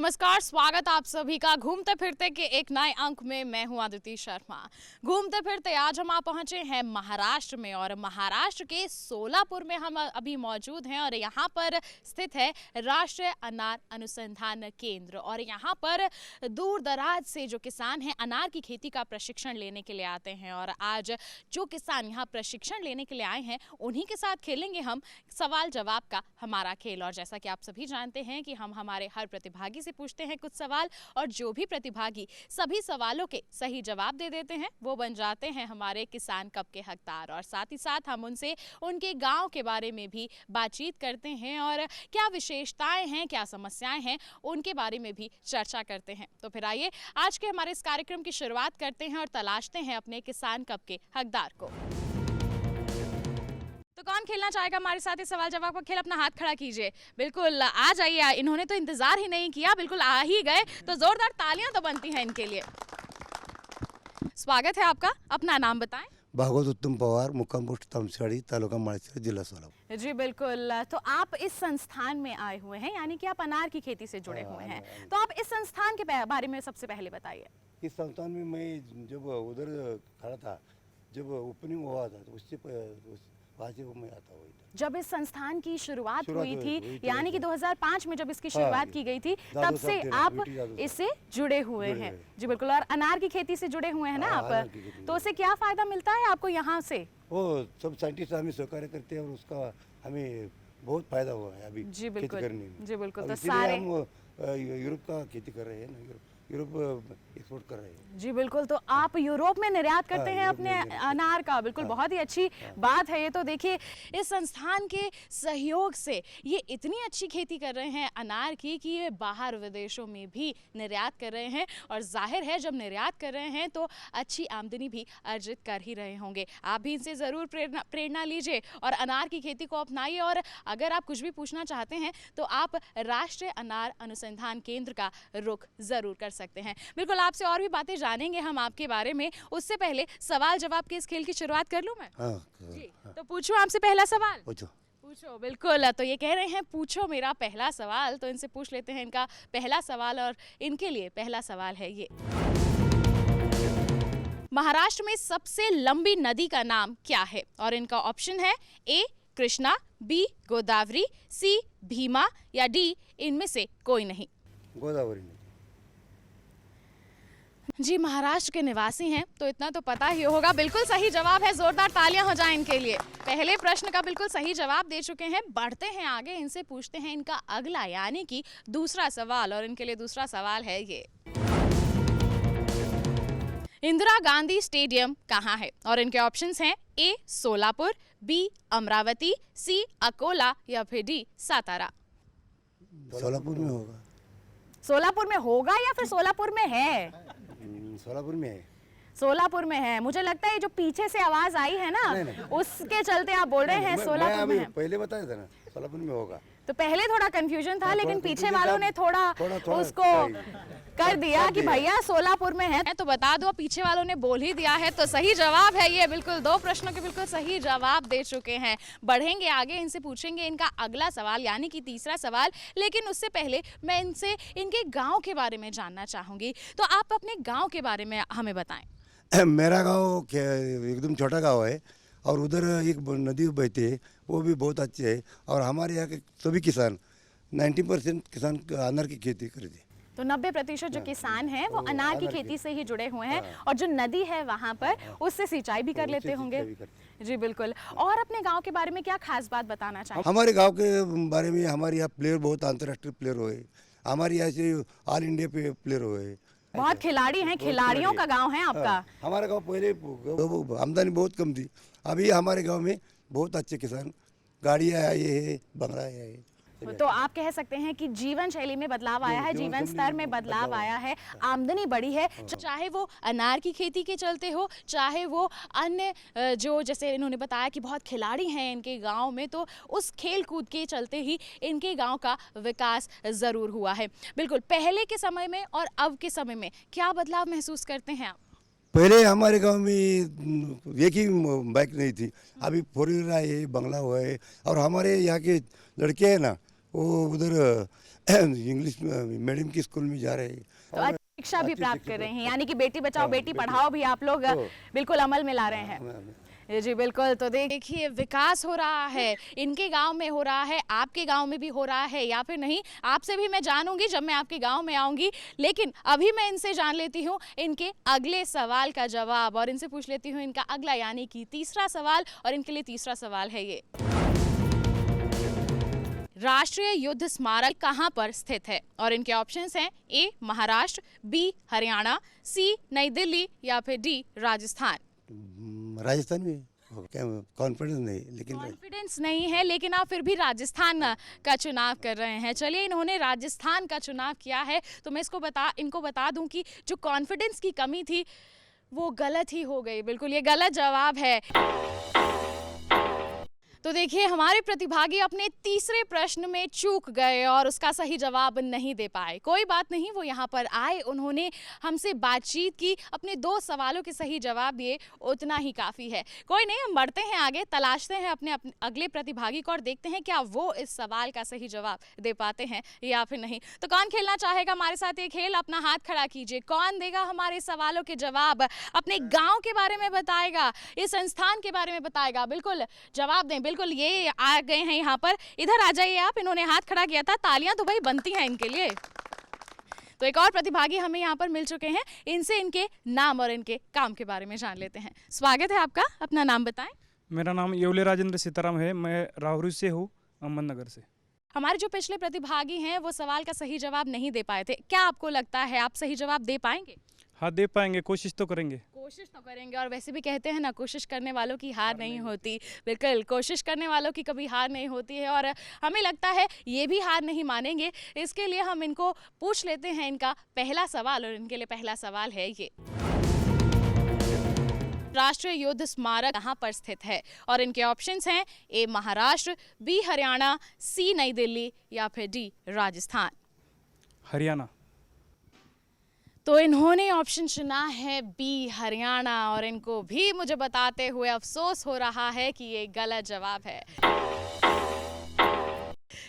नमस्कार, स्वागत आप सभी का घूमते फिरते के एक नए अंक में। मैं हूं आदिति शर्मा। घूमते फिरते आज हम आप पहुंचे हैं महाराष्ट्र में और महाराष्ट्र के सोलापुर में हम अभी मौजूद हैं और यहां पर स्थित है राष्ट्रीय अनार अनुसंधान केंद्र। और यहां पर दूर दराज से जो किसान हैं अनार की खेती का प्रशिक्षण लेने के लिए आते हैं और आज जो किसान यहाँ प्रशिक्षण लेने के लिए आए हैं उन्हीं के साथ खेलेंगे हम सवाल जवाब का हमारा खेल। और जैसा कि आप सभी जानते हैं कि हम हमारे हर प्रतिभागी से पूछते हैं कुछ सवाल और जो भी प्रतिभागी सभी सवालों के सही जवाब दे देते हैं वो बन जाते हैं हमारे किसान कप के हकदार। और साथ ही साथ हम उनसे उनके गांव के बारे में भी बातचीत करते हैं और क्या विशेषताएं हैं, क्या समस्याएं हैं, उनके बारे में भी चर्चा करते हैं। तो फिर आइए आज के हमारे इस कार्यक्रम की शुरुआत करते हैं और तलाशते हैं अपने किसान कप के हकदार को। तो कौन खेलना चाहेगा हमारे साथ इस सवाल जवाब का खेल? अपना हाथ खड़ा कीजिए। बिल्कुल आ जाइए, इन्होंने तो इंतजार ही नहीं किया, बिल्कुल आ ही गए, तो जोरदार तालियां तो बनती हैं इनके लिए। स्वागत है आपका, अपना नाम बताएं। भागवत उत्तम पवार, मुक्काम पोस्ट तामसियाड़ी, तालुका माळशिरस, जिला सोलापुर। जी बिल्कुल, तो आप इस संस्थान में आए हुए हैं, यानी कि आप अनार की खेती से जुड़े हुए हैं। तो आप इस संस्थान के बारे में सबसे पहले बताइए। इस संस्थान में मैं जब उधर खड़ा था, जब ओपनिंग हुआ था तो उससे वहाँ से मैं आता हुआ था। जब इस संस्थान की शुरुआत हुई थी, यानी कि 2005 में जब इसकी शुरुआत की गई थी, तब से आप इससे जुड़े हुए हैं। जी बिल्कुल, और अनार की खेती से जुड़े हुए हैं ना आप, तो उससे क्या फायदा मिलता है आपको यहाँ से? वो सब साइंटिस्ट हमें सहकार्य करते हैं और उसका हमें बहुत फायदा हुआ है अभी खेती करने में। जी बिल्कुल, तो सारे हम यूरोप का खेती कर रहे हैं ना, यूरोप एक्सपोर्ट कर रहे हैं। जी बिल्कुल, तो आप यूरोप में निर्यात करते हैं अपने अनार का। बिल्कुल, बहुत ही अच्छी बात है ये। तो देखिए इस संस्थान के सहयोग से ये इतनी अच्छी खेती कर रहे हैं अनार की कि ये बाहर विदेशों में भी निर्यात कर रहे हैं और जाहिर है जब निर्यात कर रहे हैं तो अच्छी आमदनी भी अर्जित कर ही रहे होंगे। आप भी इनसे ज़रूर प्रेरणा लीजिए और अनार की खेती को अपनाइए। और अगर आप कुछ भी पूछना चाहते हैं तो आप राष्ट्रीय अनार अनुसंधान केंद्र का रुख ज़रूर कर सकते हैं। बिल्कुल, आपसे और भी बातें जानेंगे हम आपके बारे में। उससे पहले सवाल जवाब के इस खेल की शुरुआत कर लूं मैं? जी, तो पूछूं आपसे पहला सवाल? पूछो। बिल्कुल, तो ये कह रहे हैं पूछो मेरा पहला सवाल, तो इनसे पूछ लेते हैं इनका पहला सवाल। और इनके लिए पहला सवाल है ये, महाराष्ट्र में सबसे लंबी नदी का नाम क्या है? और इनका ऑप्शन है ए कृष्णा, बी गोदावरी, सी भीमा या डी इनमें से कोई नहीं। गोदावरी। जी, महाराष्ट्र के निवासी हैं तो इतना तो पता ही होगा। बिल्कुल सही जवाब है, जोरदार तालियां हो जाएं इनके लिए। पहले प्रश्न का बिल्कुल सही जवाब दे चुके हैं। बढ़ते हैं आगे, इनसे पूछते हैं इनका अगला यानी कि दूसरा सवाल। और इनके लिए दूसरा सवाल है ये, इंदिरा गांधी स्टेडियम कहाँ है? और इनके ऑप्शंस हैं ए सोलापुर, बी अमरावती, सी अकोला या फिर डी सातारा। सोलापुर में होगा। सोलापुर में होगा या फिर सोलापुर में है? सोलापुर में है। सोलापुर में है। मुझे लगता है ये जो पीछे से आवाज आई है ना, उसके चलते आप बोल रहे हैं सोलापुर में है। पहले बताया था ना सोलापुर में होगा। तो पहले थोड़ा कंफ्यूजन था, लेकिन पीछे वालों ने थोड़ा उसको कर दिया कि भैया सोलापुर में है। तो बता दो, पीछे वालों ने बोल ही दिया है तो सही जवाब है ये। बिल्कुल, दो प्रश्नों के बिल्कुल सही जवाब दे चुके हैं। बढ़ेंगे आगे, इनसे पूछेंगे इनका अगला सवाल यानी कि तीसरा सवाल। लेकिन उससे पहले मैं इनसे इनके गाँव के बारे में जानना चाहूंगी। तो आप अपने गाँव के बारे में हमें बताएं। मेरा गांव एकदम छोटा गांव है और उधर एक नदी बहती है, वो भी बहुत अच्छी है। और हमारे यहाँ के सभी किसान 90% किसान अनार की खेती करते हैं। तो 90% जो किसान हैं वो अनार की खेती से ही जुड़े हुए हैं और जो नदी है वहाँ पर उससे सिंचाई भी कर लेते होंगे। जी बिल्कुल, और अपने गांव के बारे में क्या खास बात बताना चाहिए? हमारे गांव के बारे में, हमारे यहाँ प्लेयर बहुत अंतर्राष्ट्रीय प्लेयर हुए, हमारे यहाँ से ऑल इंडिया पे प्लेयर हुए। बहुत खिलाड़ी हैं, खिलाड़ियों का गांव है आपका। हमारा गांव पहले आमदनी बहुत कम थी, अभी हमारे गांव में बहुत अच्छे किसान, गाड़ियाँ आई है, बंगला है। तो आप कह सकते हैं कि जीवन शैली में बदलाव आया है, जीवन स्तर में बदलाव आया है, आमदनी बढ़ी है। चाहे वो अनार की खेती के चलते हो, चाहे वो अन्य जो जैसे इन्होंने बताया कि बहुत खिलाड़ी हैं इनके गांव में, तो उस खेल कूद के चलते ही इनके गांव का विकास ज़रूर हुआ है। बिल्कुल, पहले के समय में और अब के समय में क्या बदलाव महसूस करते हैं आप? पहले हमारे गांव में एक ही बाइक नहीं थी, अभी 4 व्हीलर आए है, बंगला हुआ है। और हमारे यहाँ के लड़के हैं ना, वो उधर इंग्लिश मीडियम की स्कूल में जा रहे हैं तो और अच्छी शिक्षा भी अच्छी प्राप्त शिक्षा कर रहे हैं, प्राप्त यानी कि बेटी बचाओ हाँ, बेटी बेटी- पढ़ाओ भी आप लोग तो- बिल्कुल अमल में ला रहे हैं। जी बिल्कुल। तो देखिए विकास हो रहा है, इनके गांव में हो रहा है, आपके गांव में भी हो रहा है या फिर नहीं, आपसे भी मैं जानूंगी जब मैं आपके गांव में आऊंगी। लेकिन अभी मैं इनसे जान लेती हूँ इनके अगले सवाल का जवाब और इनसे पूछ लेती हूँ इनका अगला यानी कि तीसरा सवाल। और इनके लिए तीसरा सवाल है ये, राष्ट्रीय युद्ध स्मारक कहाँ पर स्थित है? और इनके ऑप्शंस हैं ए महाराष्ट्र, बी हरियाणा, सी नई दिल्ली या फिर डी राजस्थान। राजस्थान में क्या कॉन्फिडेंस नहीं, लेकिन कॉन्फिडेंस नहीं है लेकिन आप फिर भी राजस्थान का चुनाव कर रहे हैं। चलिए इन्होंने राजस्थान का चुनाव किया है तो मैं इनको बता दूं कि जो कॉन्फिडेंस की कमी थी वो गलत ही हो गई। बिल्कुल ये गलत जवाब है। तो देखिए हमारे प्रतिभागी अपने तीसरे प्रश्न में चूक गए और उसका सही जवाब नहीं दे पाए। कोई बात नहीं, वो यहाँ पर आए, उन्होंने हमसे बातचीत की, अपने 2 सवालों के सही जवाब दिए, उतना ही काफ़ी है। कोई नहीं, हम बढ़ते हैं आगे, तलाशते हैं अपने अगले प्रतिभागी को और देखते हैं क्या वो इस सवाल का सही जवाब दे पाते हैं या फिर नहीं। तो कौन खेलना चाहेगा हमारे साथ ये खेल? अपना हाथ खड़ा कीजिए। कौन देगा हमारे सवालों के जवाब? अपने गाँव के बारे में बताएगा, इस संस्थान के बारे में बताएगा। बिल्कुल जवाब दें। बिल्कुल ये आ गए हैं यहाँ पर, इधर आ जाइए आप। इन्होंने हाथ खड़ा किया था, तालियां तो भाई बनती हैं इनके लिए। तो एक और प्रतिभागी हमें यहाँ पर मिल चुके हैं, इनसे इनके नाम और इनके काम के बारे में जान लेते हैं। स्वागत है आपका, अपना नाम बताएं। मेरा नाम येवले राजेंद्र सीताराम है, मैं राहुरी से हूँ, अहमदनगर से। हमारे जो पिछले प्रतिभागी हैं वो सवाल का सही जवाब नहीं दे पाए थे, क्या आपको लगता है आप सही जवाब दे पाएंगे? हाँ दे पाएंगे, कोशिश तो करेंगे। कोशिश तो करेंगे, और वैसे भी कहते हैं ना, कोशिश करने वालों की हार नहीं होती। बिल्कुल, कोशिश करने वालों की कभी हार नहीं होती है और हमें लगता है ये भी हार नहीं मानेंगे। इसके लिए हम इनको पूछ लेते हैं इनका पहला सवाल, और इनके लिए पहला सवाल है ये, राष्ट्रीय युद्ध स्मारक कहाँ पर स्थित है? और इनके ऑप्शंस हैं ए महाराष्ट्र, बी हरियाणा, सी नई दिल्ली या फिर डी राजस्थान। हरियाणा। तो इन्होंने ऑप्शन चुना है बी हरियाणा, और इनको भी मुझे बताते हुए अफसोस हो रहा है कि ये गलत जवाब है।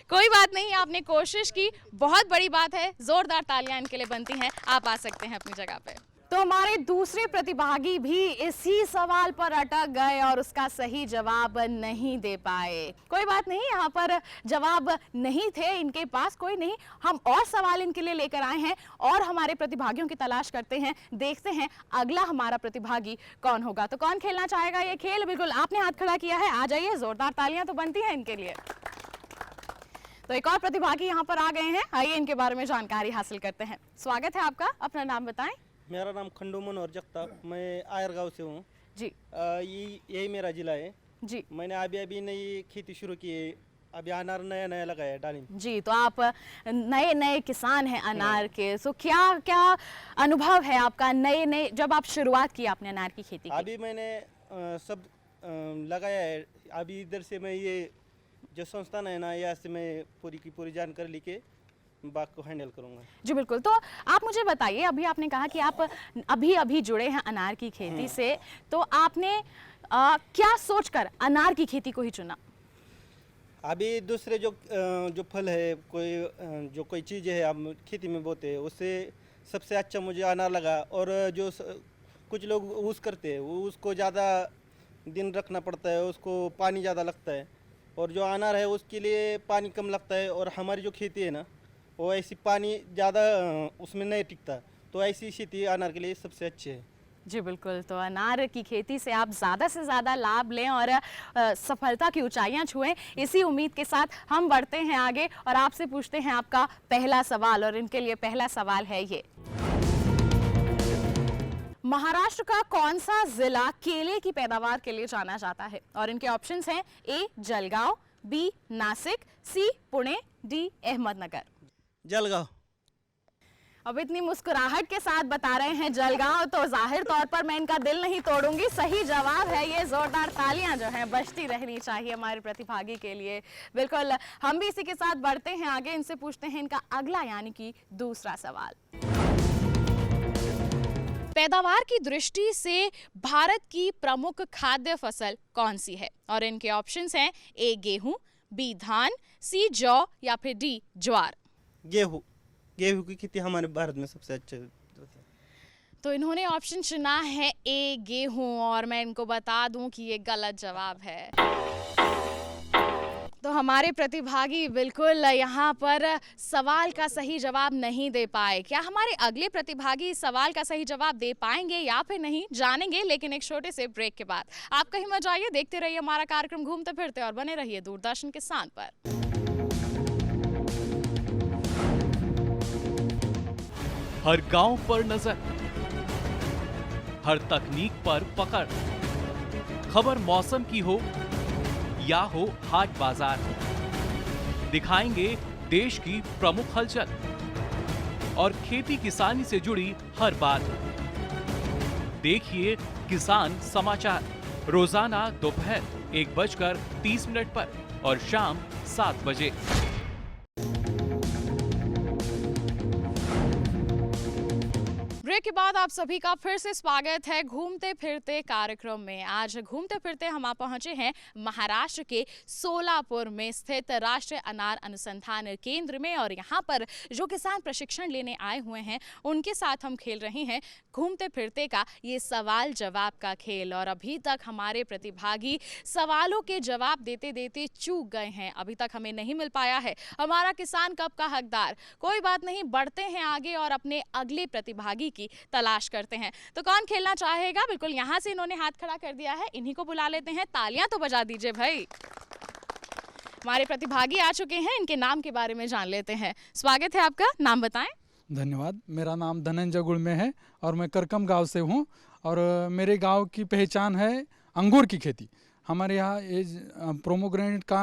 कोई बात नहीं, आपने कोशिश की, बहुत बड़ी बात है। जोरदार तालियां इनके लिए बनती हैं। आप आ सकते हैं अपनी जगह पे। तो हमारे दूसरे प्रतिभागी भी इसी सवाल पर अटक गए और उसका सही जवाब नहीं दे पाए। कोई बात नहीं, यहाँ पर जवाब नहीं थे इनके पास, कोई नहीं, हम और सवाल इनके लिए लेकर आए हैं और हमारे प्रतिभागियों की तलाश करते हैं। देखते हैं अगला हमारा प्रतिभागी कौन होगा। तो कौन खेलना चाहेगा ये खेल? बिल्कुल, आपने हाथ खड़ा किया है, आ जाइए, जोरदार तालियां तो बनती हैं इनके लिए। तो एक और प्रतिभागी यहाँ पर आ गए हैं, आइए इनके बारे में जानकारी हासिल करते हैं। स्वागत है आपका, अपना नाम बताएं। मेरा नाम खंडू मनोहर जगताप, मैं आयर गाँव से हूँ जी। यही मेरा ज़िला है जी मैंने अभी नई खेती शुरू की है, अभी अनार नया नया लगाया है, डालिम। जी, तो आप नए नए किसान हैं अनार के, तो क्या क्या अनुभव है आपका नए जब आप शुरुआत की आपने अनार की खेती की? अभी मैंने सब लगाया है। अभी इधर से मैं ये जो संस्थान है ना, यहाँ से मैं पूरी की पूरी जानकारी लेके बाग को हैंडल करूँगा। जी बिल्कुल। तो आप मुझे बताइए, अभी आपने कहा कि आप अभी जुड़े हैं अनार की खेती से, तो आपने क्या सोचकर अनार की खेती को ही चुना? अभी दूसरे जो फल है, कोई चीज़ है हम खेती में बोते हैं, उससे सबसे अच्छा मुझे अनार लगा। और कुछ लोग ऊस करते हैं, वो उसको ज़्यादा दिन रखना पड़ता है, उसको पानी ज़्यादा लगता है, और जो अनार है उसके लिए पानी कम लगता है। और हमारी जो खेती है ना, वो ऐसी पानी ज़्यादा उसमें नहीं टिकता, तो ऐसी खेती अनार के लिए सबसे अच्छी है। जी बिल्कुल। तो अनार की खेती से आप ज़्यादा से ज़्यादा लाभ लें और सफलता की ऊंचाइयां छुएं, इसी उम्मीद के साथ हम बढ़ते हैं आगे और आपसे पूछते हैं आपका पहला सवाल। और इनके लिए पहला सवाल है ये, महाराष्ट्र का कौन सा जिला केले की पैदावार के लिए जाना जाता है? और इनके ऑप्शंस हैं ए जलगांव, बी नासिक, सी पुणे, डी अहमदनगर। जलगांव। अब इतनी मुस्कुराहट के साथ बता रहे हैं जलगांव, तो जाहिर तौर पर मैं इनका दिल नहीं तोड़ूंगी, सही जवाब है ये। जोरदार तालियां जो हैं बजती रहनी चाहिए हमारे प्रतिभागी के लिए। बिल्कुल, हम भी इसी के साथ बढ़ते हैं आगे, इनसे पूछते हैं इनका अगला यानी कि दूसरा सवाल। पैदावार की दृष्टि से भारत की प्रमुख खाद्य फसल कौन सी है? और इनके ऑप्शंस हैं ए गेहूं, बी धान, सी जौ या फिर डी ज्वार। गेहूँ गेहूँ की खेती हमारे भारत में सबसे अच्छे होता है। तो इन्होंने ऑप्शन चुना है ए गेहूं, और मैं इनको बता दूं कि ये गलत जवाब है। तो हमारे प्रतिभागी बिल्कुल यहाँ पर सवाल का सही जवाब नहीं दे पाए। क्या हमारे अगले प्रतिभागी इस सवाल का सही जवाब दे पाएंगे या फिर नहीं, जानेंगे लेकिन एक छोटे से ब्रेक के बाद। आप कहीं मत जाइए, देखते रहिए हमारा कार्यक्रम घूमते फिरते और बने रहिए दूरदर्शन किसान पर। हर गांव पर नजर, हर तकनीक पर पकड़, खबर मौसम की हो या हो हाट बाजार, दिखाएंगे देश की प्रमुख हलचल और खेती किसानी से जुड़ी हर बात। देखिए किसान समाचार रोजाना दोपहर 1:30 पर और शाम 7 बजे। ब्रेक के बाद आप सभी का फिर से स्वागत है घूमते फिरते कार्यक्रम में। आज घूमते फिरते हम आ पहुंचे हैं महाराष्ट्र के सोलापुर में स्थित राष्ट्रीय अनार अनुसंधान केंद्र में, और यहाँ पर जो किसान प्रशिक्षण लेने आए हुए हैं उनके साथ हम खेल रहे हैं घूमते फिरते का ये सवाल जवाब का खेल। और अभी तक हमारे प्रतिभागी सवालों के जवाब देते देते चूक गए हैं, अभी तक हमें नहीं मिल पाया है हमारा किसान कप का हकदार। कोई बात नहीं, बढ़ते हैं आगे और अपने अगले प्रतिभागी की तलाश करते हैं। तो कौन खेलना चाहेगा? बिल्कुल यहाँ से इन्होंने हाथ खड़ा कर दिया है, इन्हीं को बुला लेते हैं। तालियां तो बजा दीजिए भाई। हमारे प्रतिभागी आ चुके हैं, इनके नाम के बारे में जान लेते हैं। स्वागत है आपका, नाम बताएं। धन्यवाद। मेरा नाम धनंजय गुड़मे है और मैं करकम गांव से हूं, और मेरे गांव की पहचान है अंगूर की खेती। हमारे यहाँ ये प्रोमोग्रेनेट का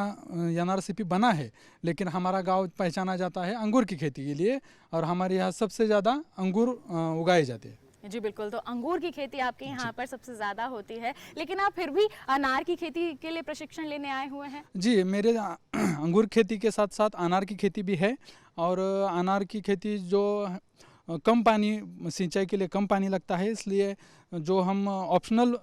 NRCP बना है, लेकिन हमारा गांव पहचाना जाता है अंगूर की खेती के लिए, और हमारे यहाँ सबसे ज़्यादा अंगूर उगाए जाते हैं। जी बिल्कुल, तो अंगूर की खेती आपके यहाँ पर सबसे ज़्यादा होती है, लेकिन आप फिर भी अनार की खेती के लिए प्रशिक्षण लेने आए हुए हैं। जी, मेरे अंगूर खेती के साथ साथ अनार की खेती भी है, और अनार की खेती जो कम पानी, सिंचाई के लिए कम पानी लगता है, इसलिए जो हम ऑप्शनल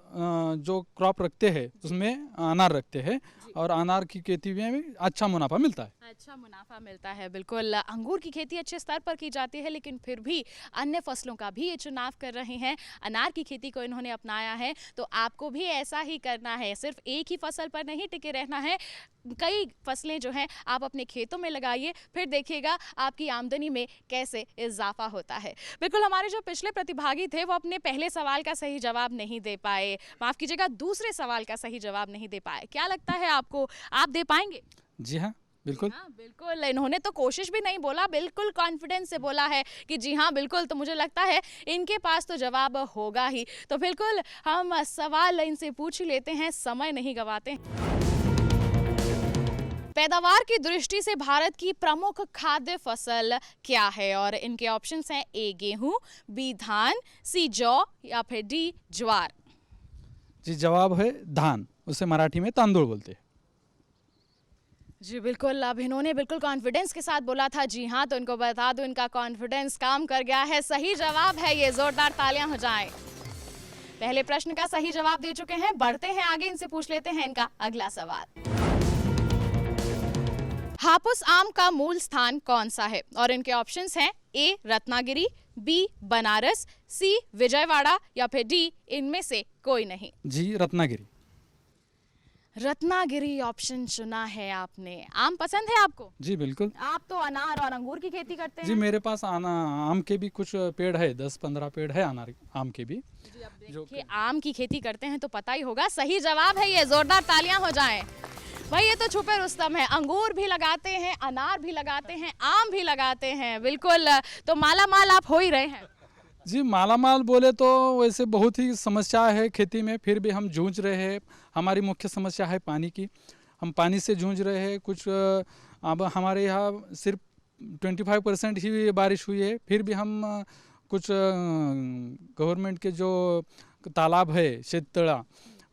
जो क्रॉप रखते हैं उसमें अनार रखते हैं, और अनार की खेती में भी अच्छा मुनाफा मिलता है। अच्छा मुनाफा मिलता है, बिल्कुल। अंगूर की खेती अच्छे स्तर पर की जाती है, लेकिन फिर भी अन्य फसलों का भी ये चुनाव कर रहे हैं। अनार की खेती को इन्होंने अपनाया है, तो आपको भी ऐसा ही करना है। सिर्फ एक ही फसल पर नहीं टिके रहना है, कई फसलें जो हैं आप अपने खेतों में लगाइए, फिर देखिएगा आपकी आमदनी में कैसे इजाफा होता है। बिल्कुल, हमारे जो पिछले प्रतिभागी थे वो अपने पहले सवाल का सही जवाब नहीं दे पाए, माफ़ कीजिएगा दूसरे सवाल का सही जवाब नहीं दे पाए। क्या लगता है आपको, आप दे पाएंगे? जी हाँ, बिल्कुल। हाँ बिल्कुल, इन्होंने तो कोशिश भी नहीं बोला, बिल्कुल कॉन्फिडेंस से बोला है कि जी हाँ बिल्कुल। तो मुझे लगता है इनके पास तो जवाब होगा ही। तो बिल्कुल हम सवाल इनसे पूछ लेते हैं, समय नहीं गवाते। पैदावार की दृष्टि से भारत की प्रमुख खाद्य फसल क्या है? और इनके ऑप्शंस हैं ए गेहूं, बी धान, सी जौ या फिर डी ज्वार। जी, जवाब है धान, उसे मराठी में तांदूळ बोलते हैं। जी बिल्कुल, अब इन्होंने बिल्कुल कॉन्फिडेंस के साथ बोला था जी हाँ, तो इनको बता दूं इनका कॉन्फिडेंस काम कर गया है। सही जवाब है ये, जोरदार तालियां हो जाएं। पहले प्रश्न का सही जवाब दे चुके हैं, बढ़ते हैं आगे, इनसे पूछ लेते हैं इनका अगला सवाल। हापुस आम का मूल स्थान कौन सा है? और इनके ऑप्शंस हैं ए रत्नागिरी, बी बनारस, सी विजयवाड़ा या फिर डी इनमें से कोई नहीं। जी, रत्नागिरी। रत्नागिरी ऑप्शन चुना है आपने। आम पसंद है आपको? जी बिल्कुल। आप तो अनार और अंगूर की खेती करते हैं। जी, मेरे पास आम के भी कुछ पेड़ है, 10-15 पेड़ है अनार आम के भी। जी, अब देखिए आम की खेती करते हैं तो पता ही होगा। सही जवाब है ये, जोरदार तालियां हो जाएं। भाई ये तो छुपे रुस्तम है, अंगूर भी लगाते हैं, अनार भी लगाते हैं, आम भी लगाते हैं। बिल्कुल, तो माला माल आप हो ही रहे हैं। जी, माला माल बोले तो वैसे बहुत ही समस्या है खेती में, फिर भी हम जूझ रहे हैं। हमारी मुख्य समस्या है पानी की, हम पानी से जूझ रहे हैं। कुछ अब हमारे यहाँ सिर्फ 25% ही बारिश हुई है, फिर भी हम कुछ गवर्नमेंट के जो तालाब है, शेततळा,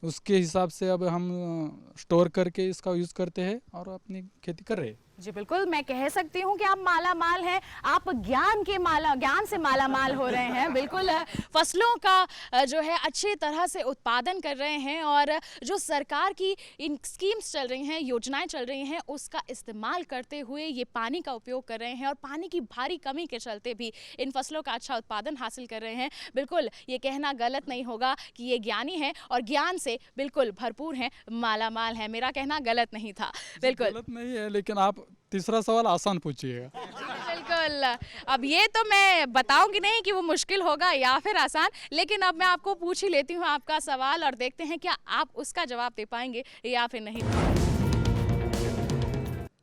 उसके हिसाब से अब हम स्टोर करके इसका यूज़ करते हैं और अपनी खेती कर रहे हैं। जी बिल्कुल, मैं कह सकती हूँ कि आप माला माल हैं, आप ज्ञान से माला माल हो रहे हैं। बिल्कुल फसलों का जो है अच्छी तरह से उत्पादन कर रहे हैं और जो सरकार की इन स्कीम्स चल रही हैं, योजनाएं चल रही हैं, उसका इस्तेमाल करते हुए ये पानी का उपयोग कर रहे हैं और पानी की भारी कमी के चलते भी इन फसलों का अच्छा उत्पादन हासिल कर रहे हैं। बिल्कुल ये कहना गलत नहीं होगा कि ये ज्ञानी है और ज्ञान से बिल्कुल भरपूर हैं, माला माल है। मेरा कहना गलत नहीं था। बिल्कुल गलत नहीं है, लेकिन आप तीसरा सवाल आसान पूछिएगा। बिल्कुल, अब ये तो मैं बताऊंगी नहीं कि वो मुश्किल होगा या फिर आसान, लेकिन अब मैं आपको पूछ ही लेती हूँ आपका सवाल और देखते हैं क्या आप उसका जवाब दे पाएंगे या फिर नहीं।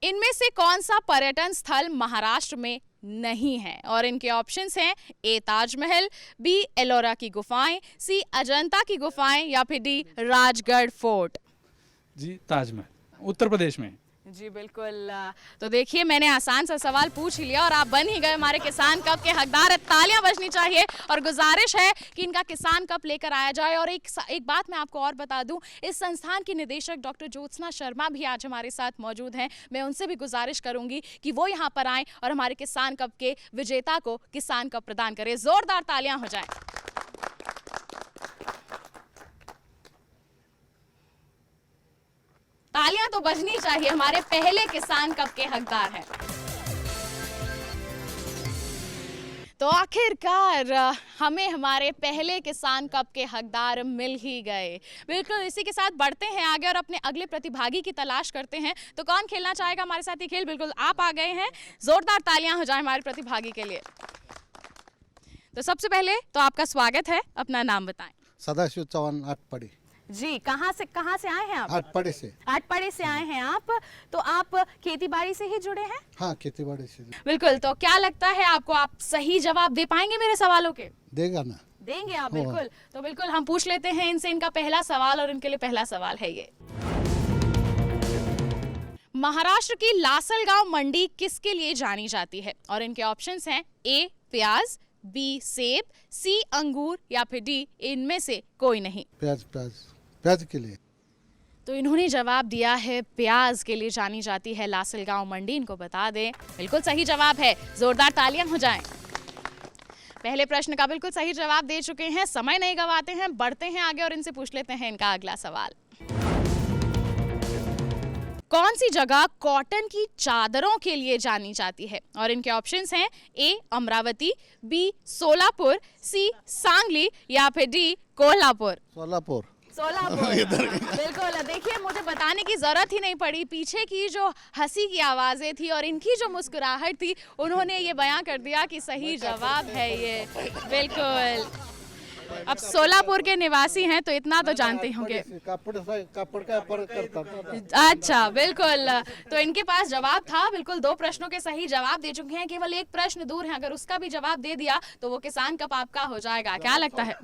इनमें से कौन सा पर्यटन स्थल महाराष्ट्र में नहीं है? और इनके ऑप्शंस हैं ए ताजमहल, बी एलोरा की गुफाएं, सी अजंता की गुफाएं या फिर डी राजगढ़ फोर्ट। जी ताजमहल उत्तर प्रदेश में। जी बिल्कुल, तो देखिए मैंने आसान सा सवाल पूछ ही लिया और आप बन ही गए हमारे किसान कप के हकदार। तालियां बजनी चाहिए और गुजारिश है कि इनका किसान कप लेकर आया जाए। और एक बात मैं आपको और बता दूं, इस संस्थान की निदेशक डॉक्टर ज्योत्सना शर्मा भी आज हमारे साथ मौजूद हैं। मैं उनसे भी गुजारिश करूंगी कि वो यहाँ पर आएँ और हमारे किसान कप के विजेता को किसान कप प्रदान करें। जोरदार तालियां हो जाए। तालियां तो बजनी चाहिए, हमारे पहले किसान कप के हकदार हैं। तो आखिरकार हमें हमारे पहले किसान कप के हकदार मिल ही गए। बिल्कुल, इसी के साथ बढ़ते हैं आगे और अपने अगले प्रतिभागी की तलाश करते हैं। तो कौन खेलना चाहेगा हमारे साथ ये खेल? बिल्कुल आप आ गए हैं, जोरदार तालियां हो जाए हमारे प्रतिभागी के लिए। तो सबसे पहले तो आपका स्वागत है, अपना नाम बताएं। सदाशिव चौहान आटपड़ी। जी, कहाँ से आए हैं आप? आटपड़ी से। आटपड़ी से आए हैं आप, तो आप खेती बाड़ी से ही जुड़े हैं? हाँ, खेती बाड़ी से। बिल्कुल, तो क्या लगता है आपको, आप सही जवाब दे पाएंगे मेरे सवालों के? देगा ना? देंगे आप? बिल्कुल, तो बिल्कुल हम पूछ लेते हैं इनसे इनका पहला सवाल। और इनके लिए पहला सवाल है ये, महाराष्ट्र की लासलगांव मंडी किसके लिए जानी जाती है? और इनके ऑप्शंस हैं ए प्याज, बी सेब, सी अंगूर या फिर डी इनमें से कोई नहीं। प्याज के लिए। तो इन्होंने जवाब दिया है प्याज के लिए जानी जाती है लासलगांव मंडी। इनको बता दें बिल्कुल सही जवाब है, जोरदार तालियां हो जाएं। पहले प्रश्न का बिल्कुल सही जवाब दे चुके हैं, समय नहीं गवाते हैं, बढ़ते हैं आगे और इनसे पूछ लेते हैं इनका अगला सवाल। कौन सी जगह कॉटन की चादरों के लिए जानी जाती है? और इनके ऑप्शंस हैं ए अमरावती, बी सोलापुर, सी सांगली या फिर डी कोल्हापुर। सोलापुर। बिल्कुल, देखिए मुझे बताने की जरूरत ही नहीं पड़ी, पीछे की जो हंसी की आवाजें थी और इनकी जो मुस्कुराहट थी, उन्होंने ये बयां कर दिया कि सही जवाब है ये। बिल्कुल, अब सोलापुर के निवासी हैं तो इतना तो जानते ही होंगे। कापड़ का करता था। अच्छा, बिल्कुल, तो इनके पास जवाब था। बिल्कुल, 2 प्रश्नों के सही जवाब दे चुके हैं, केवल एक प्रश्न दूर है। अगर उसका भी जवाब दे दिया तो वो किसान कप आपका हो जाएगा। क्या लगता है,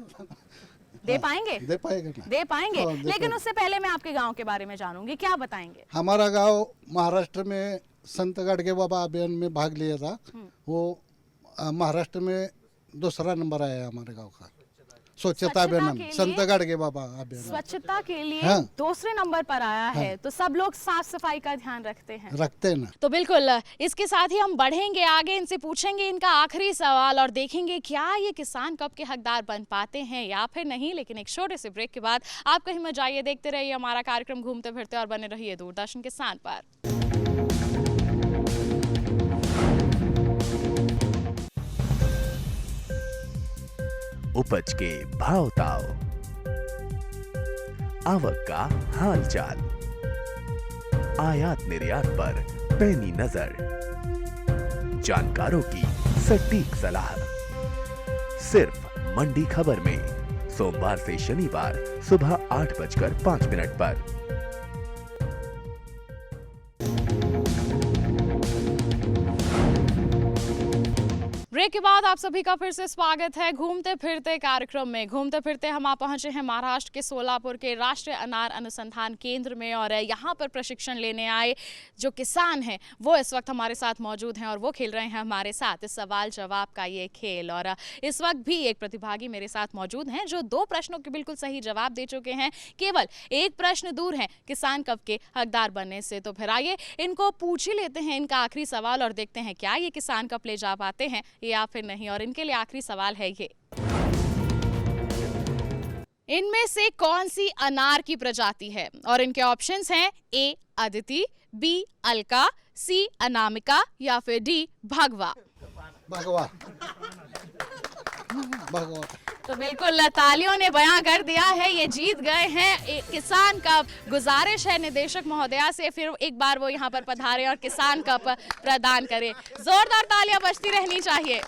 दे पाएंगे? दे पाएंगे ना? दे पाएंगे। हाँ, लेकिन उससे पहले मैं आपके गांव के बारे में जानूंगी, क्या बताएंगे? हमारा गांव महाराष्ट्र में संत गाडगे बाबा अभियान में भाग लिया था। वो महाराष्ट्र में दूसरा नंबर आया है हमारे गांव का स्वच्छता अभियान, संत गाडगे बाबा अभियान। स्वच्छता के लिए हाँ। दूसरे नंबर पर आया है, तो सब लोग साफ सफाई का ध्यान रखते हैं ना। तो बिल्कुल, इसके साथ ही हम बढ़ेंगे आगे, इनसे पूछेंगे इनका आखिरी सवाल और देखेंगे क्या ये किसान कप के हकदार बन पाते हैं या फिर नहीं। लेकिन एक छोटे से ब्रेक के बाद आप कहीं मत जाइए, देखते रहिए हमारा कार्यक्रम घूमते फिरते और बने रहिए दूरदर्शन किसान पर। उपज के भाव ताव, आवक का हाल चाल, आयात निर्यात पर पैनी नजर, जानकारों की सटीक सलाह, सिर्फ मंडी खबर में, सोमवार से शनिवार सुबह 8:05 पर। ब्रेक के बाद आप सभी का फिर से स्वागत है घूमते फिरते कार्यक्रम में। घूमते फिरते हम आप पहुंचे हैं महाराष्ट्र के सोलापुर के राष्ट्रीय अनार अनुसंधान केंद्र में और यहाँ पर प्रशिक्षण लेने आए जो किसान हैं वो इस वक्त हमारे साथ मौजूद हैं और वो खेल रहे हैं हमारे साथ इस सवाल जवाब का ये खेल। और इस वक्त भी एक प्रतिभागी मेरे साथ मौजूद हैं जो 2 प्रश्नों के बिल्कुल सही जवाब दे चुके हैं, केवल एक प्रश्न दूर हैं किसान कप के हकदार बनने से। तो फिर आइए इनको पूछ ही लेते हैं इनका आखिरी सवाल और देखते हैं क्या ये किसान कप ले जा पाते हैं या फिर नहीं। और इनके लिए आखिरी सवाल है ये, इनमें से कौन सी अनार की प्रजाति है? और इनके ऑप्शंस हैं ए अदिति, बी अलका, सी अनामिका या फिर डी भगवा। भगवा। भगवा। तो बिल्कुल तालियों ने बयां कर दिया है, ये जीत गए हैं किसान कप। गुजारिश है निदेशक महोदया से फिर एक बार वो यहाँ पर पधारे और किसान कप प्रदान करें। जोरदार तालियां बजती रहनी चाहिए।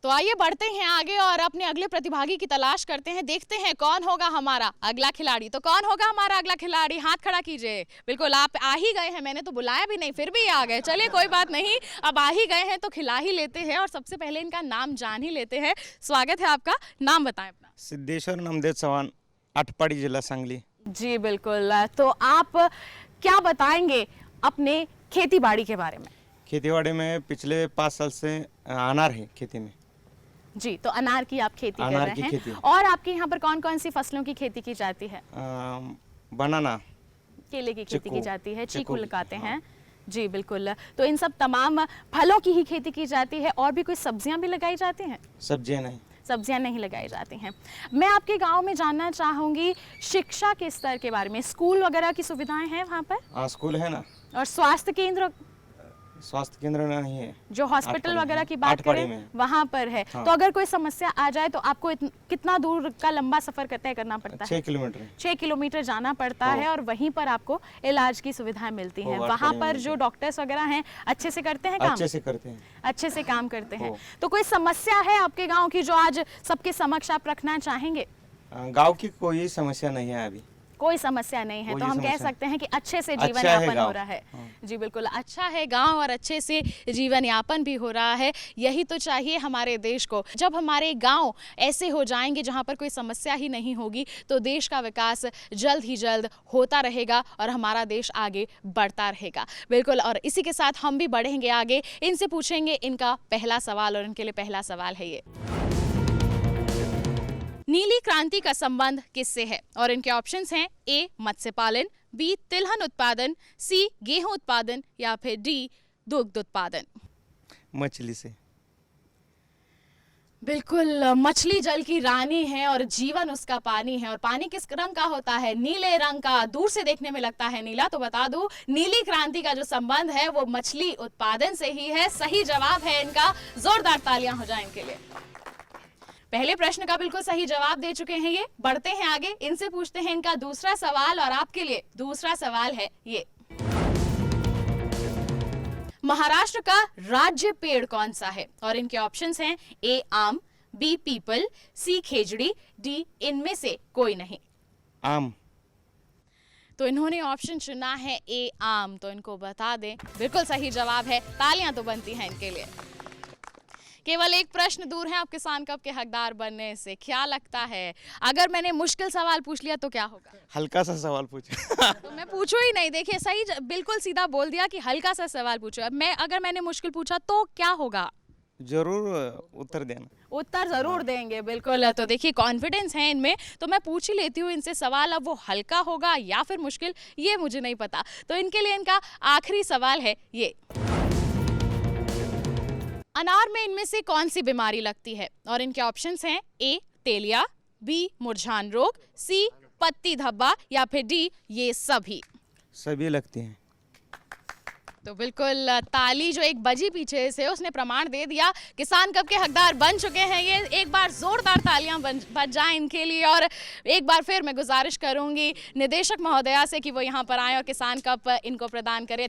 तो आइए बढ़ते हैं आगे और अपने अगले प्रतिभागी की तलाश करते हैं, देखते हैं कौन होगा हमारा अगला खिलाड़ी। तो कौन होगा हमारा अगला खिलाड़ी? हाथ खड़ा कीजिए। बिल्कुल आप आ ही गए हैं, मैंने तो बुलाया भी नहीं फिर भी आ गए। चलिए कोई बात नहीं, अब आ ही गए हैं तो खिला ही लेते हैं और सबसे पहले इनका नाम जान ही लेते हैं। स्वागत है आपका, नाम बताएं अपना। सिद्धेश्वर नामदेव चौहान, आटपाड़ी जिला सांगली। जी बिल्कुल, तो आप क्या बताएंगे अपने खेती बाड़ी के बारे में? खेतीबाड़ी में पिछले 5 साल से अनार है खेती में। जी, तो अनार की आप खेती कर अनार रहे की हैं खेती। और आपके यहाँ पर कौन कौन सी फसलों की खेती की जाती है? बनाना, केले की खेती की चीकू, जाती है, चीकू चीकू, लगाते हाँ। हैं। जी बिल्कुल, तो इन सब तमाम फलों की ही खेती की जाती है और भी कोई सब्जियां भी लगाई जाती हैं? सब्जियां नहीं। सब्जियां नहीं लगाई जाती हैं। मैं आपके गांव में जानना चाहूंगी शिक्षा के स्तर के बारे में, स्कूल वगैरह की सुविधाएं हैं वहाँ पर? हाँ, स्कूल है ना। और स्वास्थ्य केंद्र? स्वास्थ्य केंद्र नहीं है। जो हॉस्पिटल आटपाड़ी वगैरह में, की बात आटपाड़ी करें में। वहाँ पर है। हाँ। तो अगर कोई समस्या आ जाए तो आपको कितना दूर का लंबा सफर तय करना पड़ता है? 6 किलोमीटर। 6 किलोमीटर जाना पड़ता हाँ। है और वहीं पर आपको इलाज की सुविधाएं मिलती हैं। हाँ, वहाँ आटपाड़ी में पर जो मिलती डॉक्टर्स वगैरह हैं अच्छे से करते हैं काम? अच्छे से करते हैं। अच्छे से काम करते हैं। हाँ। तो कोई समस्या है आपके गांव की जो आज सबके समक्ष आप रखना चाहेंगे? गांव की कोई समस्या नहीं है अभी। कोई समस्या नहीं है, कोई तो हम कह समस्या सकते हैं कि अच्छे से अच्छा जीवन है यापन हो गाँव। रहा है। हाँ। जी बिल्कुल, अच्छा है गांव और अच्छे से जीवन यापन भी हो रहा है। यही तो चाहिए हमारे देश को। जब हमारे गांव ऐसे हो जाएंगे जहां पर कोई समस्या ही नहीं होगी तो देश का विकास जल्द ही जल्द होता रहेगा और हमारा देश आगे बढ़ता रहेगा। बिल्कुल, और इसी के साथ हम भी बढ़ेंगे आगे, इनसे पूछेंगे इनका पहला सवाल और इनके लिए पहला सवाल है ये, नीली क्रांति का संबंध किससे है? और इनके ऑप्शंस हैं ए मत्स्य पालन, बी तिलहन उत्पादन, सी गेहूं उत्पादन या फिर डी दुग्ध उत्पादन। मछली से। बिल्कुल, मछली जल की रानी है और जीवन उसका पानी है। और पानी किस रंग का होता है? नीले रंग का। दूर से देखने में लगता है नीला। तो बता दूं, नीली क्रांति का जो संबंध है वो मछली उत्पादन से ही है। सही जवाब है इनका। जोरदार तालियां हो जाएं इनके लिए। पहले प्रश्न का बिल्कुल सही जवाब दे चुके हैं ये। बढ़ते हैं आगे, इनसे पूछते हैं इनका दूसरा सवाल और आपके लिए दूसरा सवाल है ये, महाराष्ट्र का राज्य पेड़ कौन सा है? और इनके ऑप्शंस हैं ए आम, be people, C Khejri, D इनमें से कोई नहीं। आम। तो इन्होंने ऑप्शन चुना है ए आम, तो इनको बता दें बिल्कुल सही जवाब है। तालियां तो बनती हैं इनके लिए। केवल एक प्रश्न दूर है आप किसान कप के हकदार बनने से। क्या लगता है अगर मैंने मुश्किल सवाल पूछ लिया तो क्या होगा? हल्का सा सवाल पूछो। तो मैं पूछू ही नहीं। देखिए सही बिल्कुल सीधा बोल दिया कि हल्का सा सवाल पूछो। अब अगर मैंने मुश्किल पूछा तो क्या होगा? जरूर उत्तर देना। उत्तर जरूर देंगे। बिल्कुल, तो देखिए कॉन्फिडेंस है इनमें। तो मैं पूछ ही लेती हूँ इनसे सवाल, अब वो हल्का होगा या फिर मुश्किल ये मुझे नहीं पता। तो इनके लिए इनका आखिरी सवाल है ये, अनार में इनमें से कौन सी बीमारी लगती है? और इनके ऑप्शंस हैं ए तेलिया, बी मुरझान रोग, सी पत्ती धब्बा या फिर डी ये सभी। सभी लगती हैं। तो बिल्कुल ताली जो एक बजी पीछे से उसने प्रमाण दे दिया, किसान कप के हकदार बन चुके हैं ये। एक बार जोरदार तालियां बज जाएं इनके लिए। और एक बार फिर मैं गुजारिश करूंगी निदेशक महोदया से कि वो यहाँ पर आए और किसान कप इनको प्रदान करें।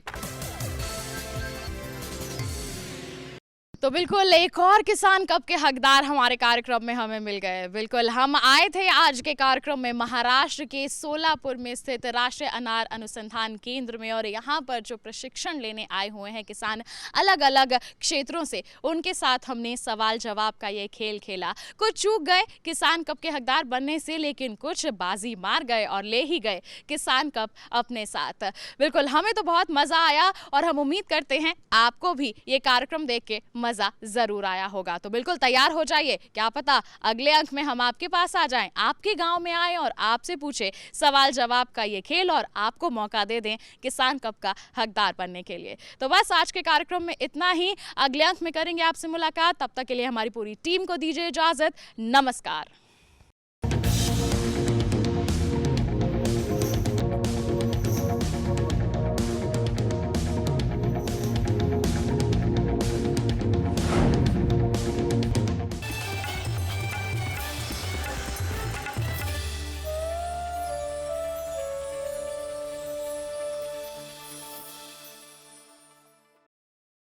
तो बिल्कुल एक और किसान कप के हकदार हमारे कार्यक्रम में हमें मिल गए। बिल्कुल हम आए थे आज के कार्यक्रम में महाराष्ट्र के सोलापुर में स्थित राष्ट्रीय अनार अनुसंधान केंद्र में, और यहाँ पर जो प्रशिक्षण लेने आए हुए हैं किसान अलग अलग क्षेत्रों से, उनके साथ हमने सवाल जवाब का ये खेल खेला। कुछ चूक गए किसान कप के हकदार बनने से, लेकिन कुछ बाजी मार गए और ले ही गए किसान कप अपने साथ। बिल्कुल हमें तो बहुत मज़ा आया और हम उम्मीद करते हैं आपको भी ये कार्यक्रम देख के मज़ा ज़रूर आया होगा। तो बिल्कुल तैयार हो जाइए, क्या पता अगले अंक में हम आपके पास आ जाएं, आपके गांव में आए और आपसे पूछे सवाल जवाब का ये खेल और आपको मौका दे दें किसान कप का हकदार बनने के लिए। तो बस आज के कार्यक्रम में इतना ही, अगले अंक में करेंगे आपसे मुलाकात। तब तक के लिए हमारी पूरी टीम को दीजिए इजाज़त। नमस्कार।